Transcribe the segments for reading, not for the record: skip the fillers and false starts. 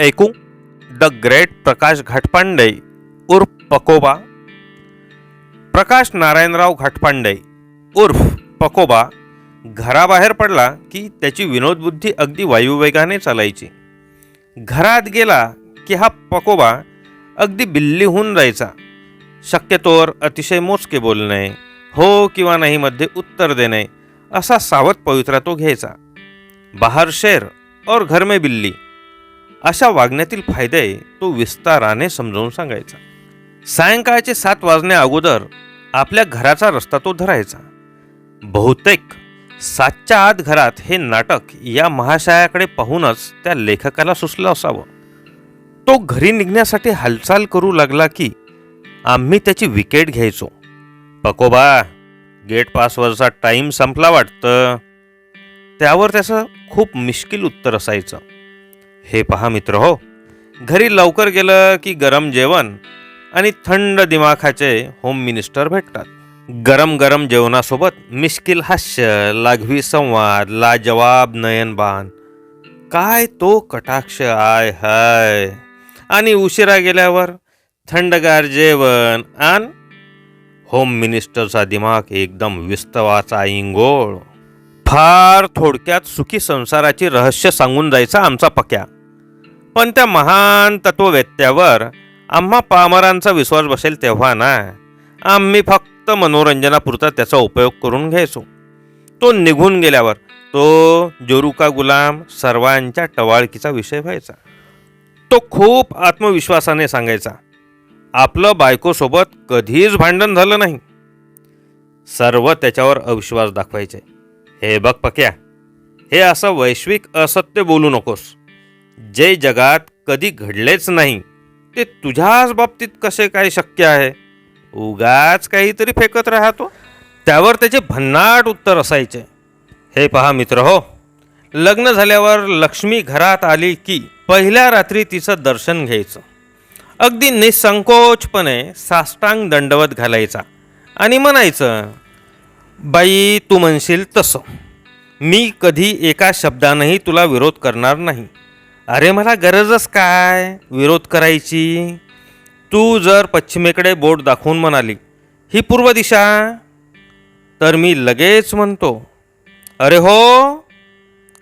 ऐकू the great प्रकाश घाटपांडे उर्फ पकोबा. प्रकाश नारायणराव घाटपांडे उर्फ पकोबा घराबाहेर पडला की त्याची विनोदबुद्धी अगदी वायुवेगाने चालायची. घरात गेला की हा पकोबा अगदी बिल्ली होऊन जायचा. शक्यतोवर अतिशय मोजके बोलणे, हो किंवा नाही मध्ये उत्तर देणे असा सावध पवित्रा तो घ्यायचा. बाहर शेर और घर में बिल्ली अशा वागण्यातील फायदे तो विस्ताराने समजावून सांगायचा. सायंकाळचे 7 वाजण्या अगोदर आपल्या घराचा रस्ता तो धरायचा. बहुतेक 7च्या आत घरात हे नाटक या महाशयाकडे पाहूनच त्या लेखकाला सुचलं असावं. तो घरी निघण्यासाठी हालचाल करू लागला की आम्ही त्याची विकेट घ्यायचो. पकोबा, गेट पासवरचा टाईम संपला वाटतं. त्यावर त्याचं खूप मिश्किल उत्तर असायचं, हे पहा मित्र हो, घरी लवकर गेलं की गरम जेवण आणि थंड दिमाखाचे होम मिनिस्टर भेटतात. गरम गरम जेवणासोबत मिश्किल हास्य, लाघवी संवाद, लाजवाब नयनबाण, काय तो कटाक्ष, आय हाय. आणि उशिरा गेल्यावर थंडगार जेवण आणि होम मिनिस्टरचा दिमाग एकदम विस्तवाचा इंगोळ. फार थोडक्यात सुखी संसाराची रहस्य सांगून जायचा आमचा पक्या. पण त्या महान तत्ववेत्यावर आम्हा पामरांचा विश्वास बसेल तेव्हा ना. आम्ही फक्त मनोरंजनापुरता त्याचा उपयोग करून घ्यायचो. तो निघून गेल्यावर तो जोरुका गुलाम सर्वांच्या टवाळकीचा विषय व्हायचा. तो खूप आत्मविश्वासाने सांगायचा, आपलं बायकोसोबत कधीच भांडण झालं नाही. सर्व त्याच्यावर अविश्वास दाखवायचे. हे बघ पक्या, हे असं वैश्विक असत्य बोलू नकोस. जे जगात कधी घडलेच नाही ते तुझ्याच बाबतीत कसे काय शक्य आहे. उगाच काहीतरी फेकत राहतो. त्यावर त्याचे भन्नाट उत्तर असायचे, हे पहा मित्र हो, लग्न झाल्यावर लक्ष्मी घरात आली की पहिल्या रात्री तिचं दर्शन घ्यायचं. अगदी निसंकोचपणे साष्टांग दंडवत घालायचा आणि म्हणायचं, बाई तू म्हणशील तसं, मी कधी एका शब्दानंही तुला विरोध करणार नाही. अरे मला गरजच काय विरोध करायची. तू जर पश्चिमेकडे बोट दाखवून म्हणाली ही पूर्व दिशा, तर मी लगेच म्हणतो, अरे हो,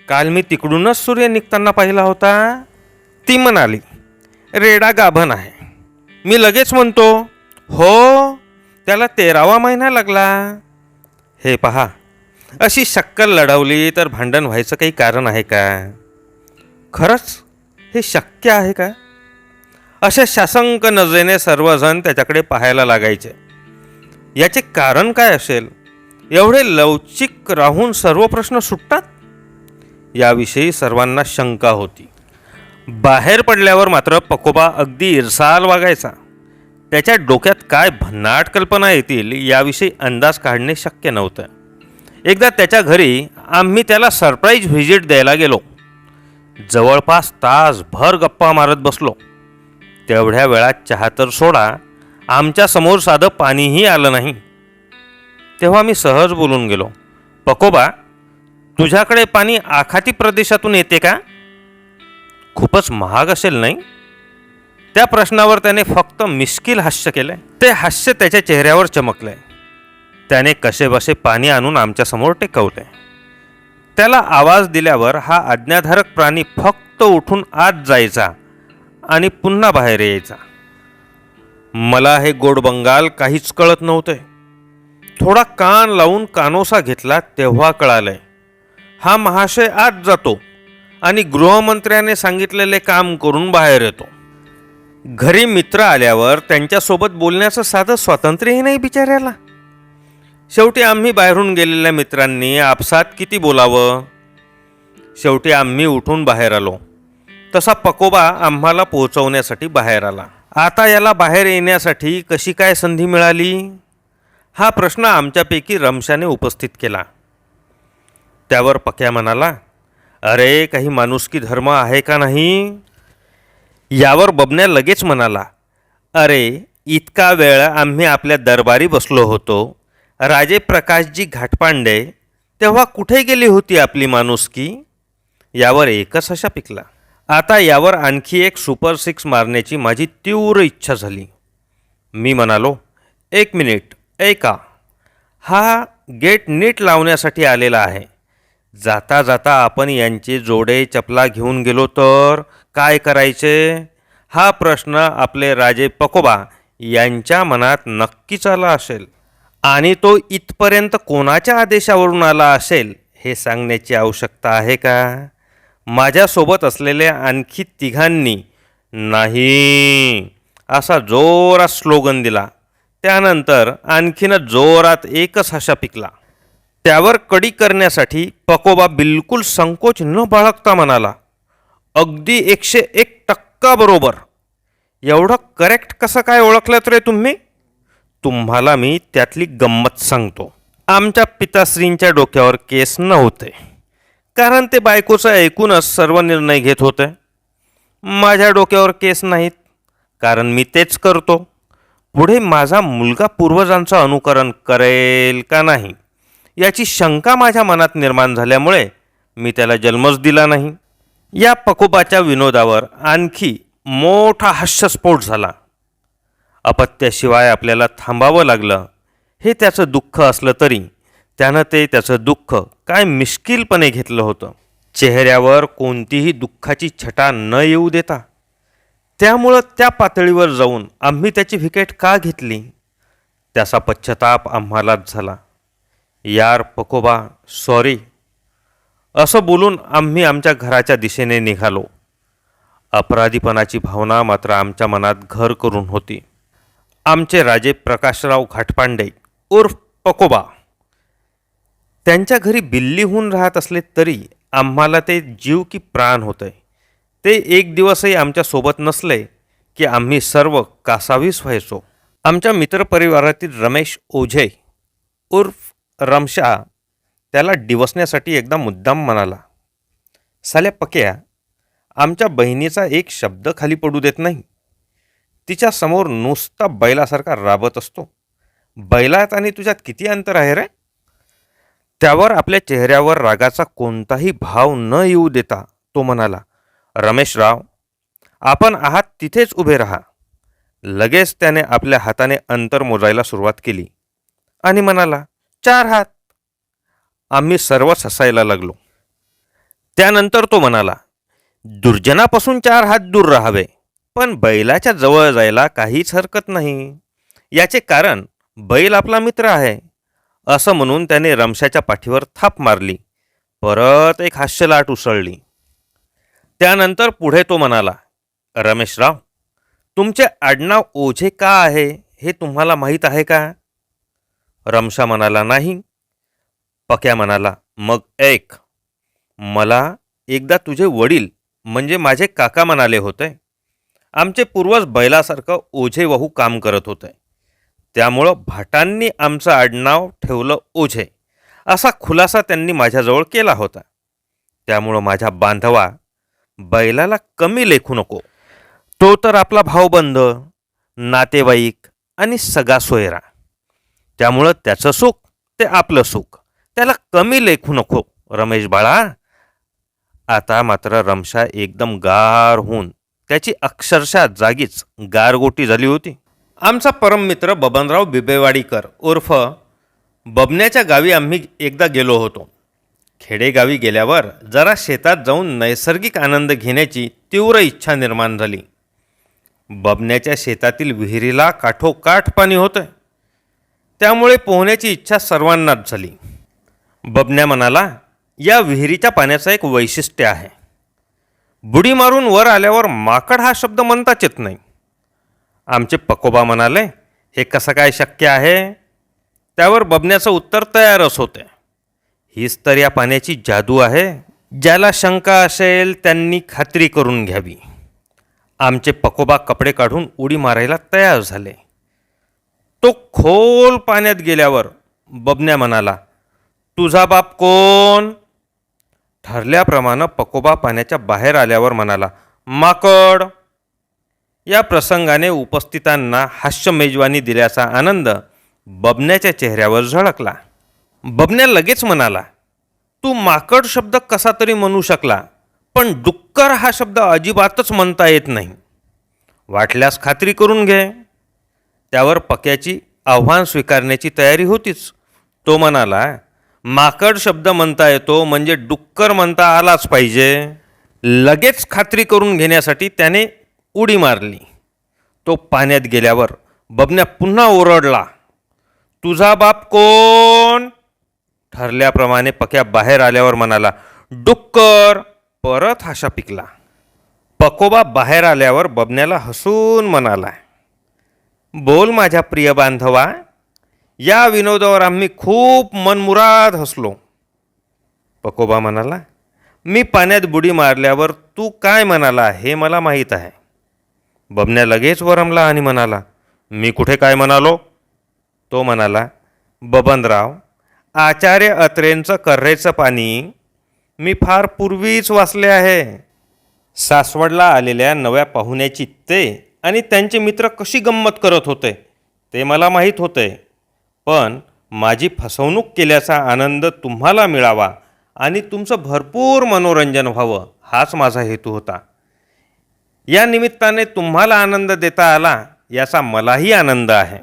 काल मी तिकडूनच सूर्य निघताना पाहिला होता. ती म्हणाली, रेडा गाभण आहे. मी लगेच म्हणतो, हो, त्याला 13वा महिना लागला. हे पहा, अशी शक्कल लढवली तर भांडण व्हायचं काही कारण आहे का? खरंच हे शक्य आहे का? अशा शासंक नजरेने सर्वजण त्याच्याकडे पाहायला लागायचे. याचे कारण काय असेल? एवढे लवचिक राहून सर्व प्रश्न सुटतात? याविषयी सर्वांना शंका होती. बाहेर पडल्यावर मात्र पकोबा अगदी इरसाल वागायचा. त्याच्या डोक्यात काय भन्नाट कल्पना येतील याविषयी अंदाज काढणे शक्य नव्हतं. एकदा त्याच्या घरी आम्ही त्याला सरप्राईज व्हिजिट द्यायला गेलो. जवळपास तासभर गप्पा मारत बसलो. तेवढ्या वेळात चहा तर सोडा, आमच्यासमोर साधं पाणीही आलं नाही. तेव्हा मी सहज बोलून गेलो, पकोबा, तुझ्याकडे पाणी आखाती प्रदेशातून येते का? खूपच महाग असेल नाही? त्या प्रश्नावर त्याने फक्त मिश्किल हास्य केले. ते हास्य त्याच्या चेहऱ्यावर चमकले. त्याने कसेबसे पाणी आणून आमच्यासमोर टेकवले. त्याला आवाज दिल्यावर हा आज्ञाधारक प्राणी फक्त उठून आत जायचा आणि पुन्हा बाहेर यायचा. मला हे गोड बंगाल काहीच कळत नव्हते. थोडा कान लावून कानोसा घेतला तेव्हा कळालंय, हा महाशय आत जातो आणि गृहमंत्र्याने सांगितलेले काम करून बाहेर येतो. घरी मित्र आल्यावर त्यांच्यासोबत बोलण्याचं साधं स्वातंत्र्यही नाही बिचाऱ्याला. शेवटी आम्ही बाहेरून गेलेल्या मित्रांनी आपसात किती बोलावं. शेवटी आम्ही उठून बाहेर आलो. तसा पकोबा आम्हाला पोहोचवण्यासाठी बाहेर आला. आता याला बाहेर येण्यासाठी कशी काय संधी मिळाली, हा प्रश्न आमच्यापैकी रमशाने उपस्थित केला. त्यावर पक्या म्हणाला, अरे काही माणुसकी धर्म आहे का नाही? यावर बबन्या लगेच म्हणाला, अरे इतका वेळ आम्ही आपल्या दरबारी बसलो होतो, राजे प्रकाशजी घाटपांडे, तेव्हा कुठे गेली होती आपली माणुसकी? यावर एकच हशा पिकला. आता यावर आणखी एक सुपर सिक्स मारण्याची माझी तीव्र इच्छा झाली. मी म्हणालो, एक मिनिट ऐका, हा गेट नीट लावण्यासाठी आलेला आहे. जाता जाता आपण यांचे जोडे चपला घेऊन गेलो तर काय करायचे, हा प्रश्न आपले राजे पकोबा यांच्या मनात नक्कीच आला असेल. आणि तो इथपर्यंत कोणाच्या आदेशावरून आला असेल हे सांगण्याची आवश्यकता आहे का? माझ्यासोबत असलेल्या आणखी तिघांनी नाही असा जोरात स्लोगन दिला. त्यानंतर आणखीनच जोरात एकच हशा पिकला. त्यावर कडी करण्यासाठी पकोबा बिलकुल संकोच न बाळगता म्हणाला, अगदी 101% बरोबर. एवढं करेक्ट कसं काय ओळखलं रे तुम्ही? तुम्हाला मी त्यातली गंमत सांगतो. आमच्या पिताश्रींच्या डोक्यावर केस नव्हते, कारण ते बायकोचं ऐकूनच सर्व निर्णय घेत होते. माझ्या डोक्यावर केस नाहीत, कारण मी तेच करतो. पुढे माझा मुलगा पूर्वजांचं अनुकरण करेल का नाही याची शंका माझ्या मनात निर्माण झाल्यामुळे मी त्याला जन्मच दिला नाही. या पकोबाच्या विनोदावर आणखी मोठा हास्यस्फोट झाला. अपत्याशिवाय आपल्याला थांबावं लागलं हे त्याचं दुःख असलं तरी त्यानं त्याचं दुःख काय मिश्किलपणे घेतलं होतं. चेहऱ्यावर कोणतीही दुःखाची छटा न येऊ देता. त्यामुळं त्या पातळीवर जाऊन आम्ही त्याची विकेट का घेतली त्याचा पश्चाताप आम्हालाच झाला. यार पकोबा, सॉरी, असं बोलून आम्ही आमच्या घराच्या दिशेने निघालो. अपराधीपणाची भावना मात्र आमच्या मनात घर करून होती. आमचे राजे प्रकाशराव घाटपांडे उर्फ पकोबा, त्यांच्या घरी बिल्लीहून राहत असले तरी आम्हाला ते जीव की प्राण होते. ते एक दिवसही आमच्यासोबत नसले की आम्ही सर्व कासावीस व्हायचो. आमच्या मित्रपरिवारातील रमेश ओझे उर्फ रमशा त्याला डिवसण्यासाठी एकदा मुद्दाम म्हणाला, साल्या पक्या, आमच्या बहिणीचा एक शब्द खाली पडू देत नाही. तिच्यासमोर नुसता बैलासारखा राबत असतो. बैलात आणि तुझ्यात किती अंतर आहे रे? त्यावर आपल्या चेहऱ्यावर रागाचा कोणताही भाव न येऊ देता तो म्हणाला, रमेशराव, आपण आहात तिथेच उभे राहा. लगेच त्याने आपल्या हाताने अंतर मोजायला सुरुवात केली आणि म्हणाला, 4 हात. आम्ही सर्वच हसायला लागलो. त्यानंतर तो म्हणाला, दुर्जनापासून 4 हात दूर राहावे, पण बैलाच्या जवळ जायला काहीच हरकत नाही. याचे कारण बैल आपला मित्र आहे. असं म्हणून त्याने रमशाच्या पाठीवर थाप मारली. परत एक हास्यलाट उसळली. त्यानंतर पुढे तो म्हणाला, रमेशराव, तुमचे आडनाव ओझे का आहे हे तुम्हाला माहीत आहे का? रमशा म्हणाला, नाही. पक्या म्हणाला, मग ऐक, मला एकदा तुझे वडील म्हणजे माझे काका म्हणाले होते. आमचे पूर्वज बैलासारखं ओझे वाहू काम करत होते. त्यामुळं भाटांनी आमचं आडनाव ठेवलं ओझे, असा खुलासा त्यांनी माझ्याजवळ केला होता. त्यामुळं माझ्या बांधवा, बैलाला कमी लेखू नको. तो तर आपला भाऊबंध, नातेवाईक आणि सगळा सोयरा. त्यामुळं त्याचं सुख ते आपलं सुख, त्याला कमी लेखू नको रमेश बाळा. आता मात्र रमशा एकदम गार होऊन त्याची अक्षरशः जागीच गारगोटी झाली होती. आमचा परममित्र बबनराव बिबेवाडीकर उर्फ बबन्याच्या गावी आम्ही एकदा गेलो होतो. खेडेगावी गेल्यावर जरा शेतात जाऊन नैसर्गिक आनंद घेण्याची तीव्र इच्छा निर्माण झाली. बबन्याच्या शेतातील विहिरीला काठोकाठ पाणी होतं. त्यामुळे पोहण्याची इच्छा सर्वांनाच झाली. बबन्या म्हणाला, या विहिरीच्या पाण्याचं एक वैशिष्ट्य आहे. बुडी मारून वर आल्यावर माकड हा शब्द म्हणताच येत नाही. आमचे पकोबा म्हणाले, हे कसं काय शक्य आहे? त्यावर बबन्याचं उत्तर तयारच होते, हीच तर या पाण्याची जादू आहे. ज्याला शंका असेल त्यांनी खात्री करून घ्यावी. आमचे पकोबा कपडे काढून उडी मारायला तयार झाले. तो खोल पाण्यात गेल्यावर बबन्या म्हणाला, तुझा बाप कोण? ठरल्याप्रमाणे पकोबा पाण्याच्या बाहेर आल्यावर म्हणाला, माकड. या प्रसंगाने उपस्थितांना हास्य मेजवानी दिल्याचा आनंद बबन्याच्या चेहऱ्यावर झळकला. बबन्या लगेच म्हणाला, तू माकड शब्द कसा तरी म्हणू शकला, पण डुक्कर हा शब्द अजिबातच म्हणता येत नाही. वाटल्यास खात्री करून घे. त्यावर पक्याची आव्हान स्वीकारण्याची तयारी होतीच. तो म्हणाला, माकड शब्द म्हणता येतो म्हणजे डुक्कर म्हणता आलाच पाहिजे. लगेच खात्री करून घेण्यासाठी त्याने उडी मारली. तो पाण्यात गेल्यावर बबन्या पुन्हा ओरडला, तुझा बाप कोण? ठरल्याप्रमाणे पक्या बाहेर आल्यावर म्हणाला, डुक्कर. परत हाशा पिकला. पकोबा बाहेर आल्यावर बबन्याला हसून म्हणाला, बोल माझ्या प्रिय बांधवा. या विनोदावर आम्ही खूप मनमुराद हसलो. पकोबा म्हणाला, मी पाण्यात बुडी मारल्यावर तू काय म्हणाला हे मला माहीत आहे. बबन्या लगेच वरमला आणि म्हणाला, मी कुठे काय म्हणालो? तो म्हणाला, बबनराव, आचार्य अत्रेंचं कर्रेचं पाणी मी फार पूर्वीच वाचले आहे. सासवडला आलेल्या नव्या पाहुण्याची ते आणि त्यांचे मित्र कशी गंमत करत होते ते मला माहीत होते. पण माझी फसवणूक केल्याचा आनंद तुम्हाला मिळावा आणि तुमचं भरपूर मनोरंजन व्हावं हाच माझा हेतू होता. या निमित्ताने तुम्हाला आनंद देता आला याचा मलाही आनंद आहे.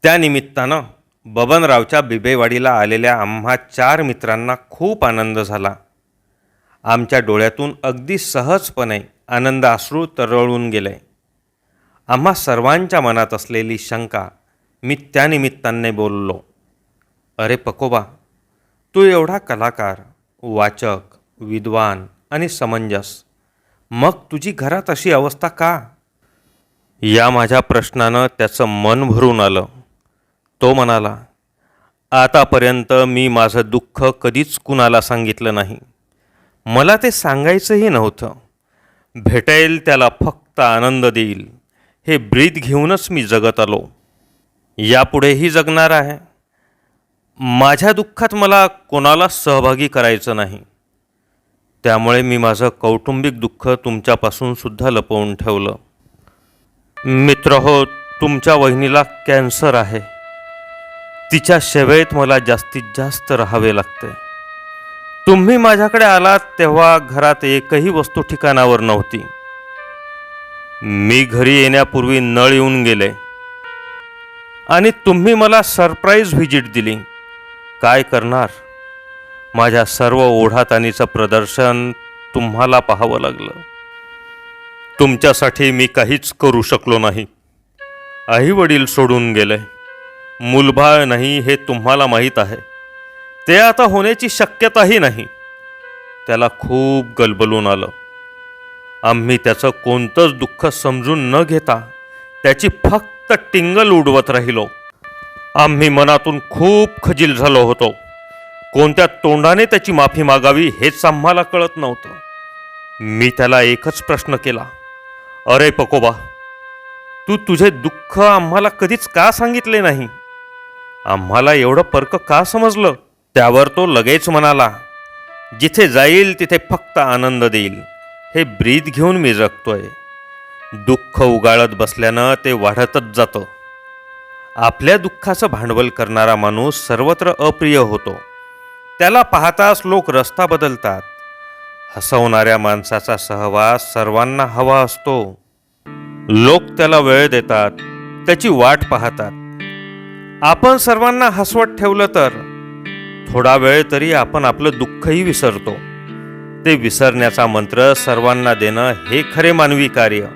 त्या निमित्तानं बबनरावच्या बिबेवाडीला आलेल्या आम्हा 4 मित्रांना खूप आनंद झाला. आमच्या डोळ्यातून अगदी सहजपणे आनंद अश्रू तरळून गेले. आम्हा सर्वांच्या मनात असलेली शंका मी त्या निमित्ताने बोललो. अरे पकोबा, तू एवढा कलाकार, वाचक, विद्वान आणि समंजस, मग तुझी घरात अशी अवस्था का? या माझ्या प्रश्नानं त्याचं मन भरून आलं. तो म्हणाला, आतापर्यंत मी माझं दुःख कधीच कुणाला सांगितलं नाही. मला ते सांगायचंही नव्हतं. भेटेल त्याला फक्त आनंद देईल हे ब्रीद घेऊनच मी जगत आलो. यापुढेही जगणार आहे. माझ्या दुःखात मला कोणाला सहभागी करायचं नाही. त्यामुळे मी माझं कौटुंबिक दुःख तुमच्यापासून सुद्धा लपवून ठेवलं. मित्रहो, तुमच्या वहिनीला कॅन्सर आहे. तिच्या सेवेत मला जास्तीत जास्त राहावे लागते. तुम्ही माझ्याकडे आलात तेव्हा घरात एकही वस्तू ठिकाणावर नव्हती. मी घरी येण्यापूर्वी नळ येऊन गेले आणि तुम्ही मला सरप्राईज व्हिजिट दिली. काय करणार, माझ्या सर्व ओढाताणीचं प्रदर्शन तुम्हाला पाहावं लागलं. तुमच्यासाठी मी काहीच करू शकलो नाही. आई वडील सोडून गेले. मूलबाळ नाही हे तुम्हाला माहीत आहे. ते आता होण्याची शक्यताही नाही. त्याला खूप गलबलून आलं. आम्ही त्याचं कोणतंच दुःख समजून न घेता त्याची फक्त टिंगल उडवत राहिलो. आम्ही मनातून खूप खजील झालो होतो. कोणत्या तोंडाने त्याची माफी मागावी हेच आम्हाला कळत नव्हतं. मी त्याला एकच प्रश्न केला, अरे पकोबा, तू तुझे दुःख आम्हाला कधीच का सांगितले नाही? आम्हाला एवढं पर्क का समजलं? त्यावर तो लगेच म्हणाला, जिथे जाईल तिथे फक्त आनंद देईल हे ब्रीद घेऊन मी जगतोय. दुःख उगाळत बसल्यानं ते वाढतच जातं. आपल्या दुःखाचं भांडवल करणारा माणूस सर्वत्र अप्रिय होतो. त्याला पाहताच लोक रस्ता बदलतात. हसवणाऱ्या माणसाचा सहवास सर्वांना हवा असतो. लोक त्याला वेळ देतात, त्याची वाट पाहतात. आपण सर्वांना हसवत ठेवलं तर थोडा वेळ तरी आपण आपलं दुःखही विसरतो. ते विसरण्याचा मंत्र सर्वांना देणं हे खरे मानवी कार्य.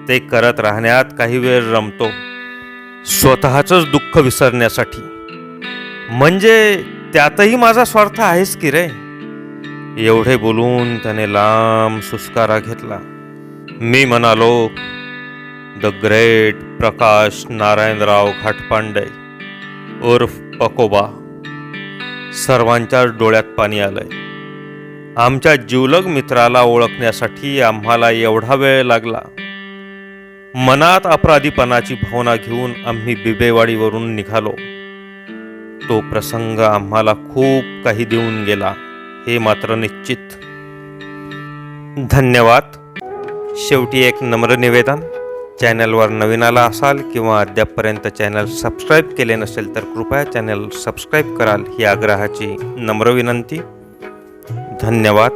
ते करत राहण्यात काही वेळ रमतो, स्वतःचंच दुःख विसरण्यासाठी. म्हणजे त्यातही माझा स्वार्थ आहेच की रे. एवढे बोलून त्याने लांब सुस्कारा घेतला. मी म्हणालो, द ग्रेट प्रकाश नारायणराव घाटपांडे उर्फ पकोबा. सर्वांच्या डोळ्यात पाणी आलंय. आमच्या जिवलग मित्राला ओळखण्यासाठी आम्हाला एवढा वेळ लागला. मनात अपराधीपणाची भावना घेऊन आम्ही बिबेवाडीवरून निघालो. तो प्रसंग आम्हाला खूप काही देऊन गेला हे मात्र निश्चित. धन्यवाद. शेवटी एक नम्र निवेदन, चॅनलवर नवीन आला असाल किंवा अद्यापपर्यंत चॅनल सबस्क्राईब केले नसेल तर कृपया चॅनल सबस्क्राईब कराल ही आग्रहाची नम्र विनंती. धन्यवाद.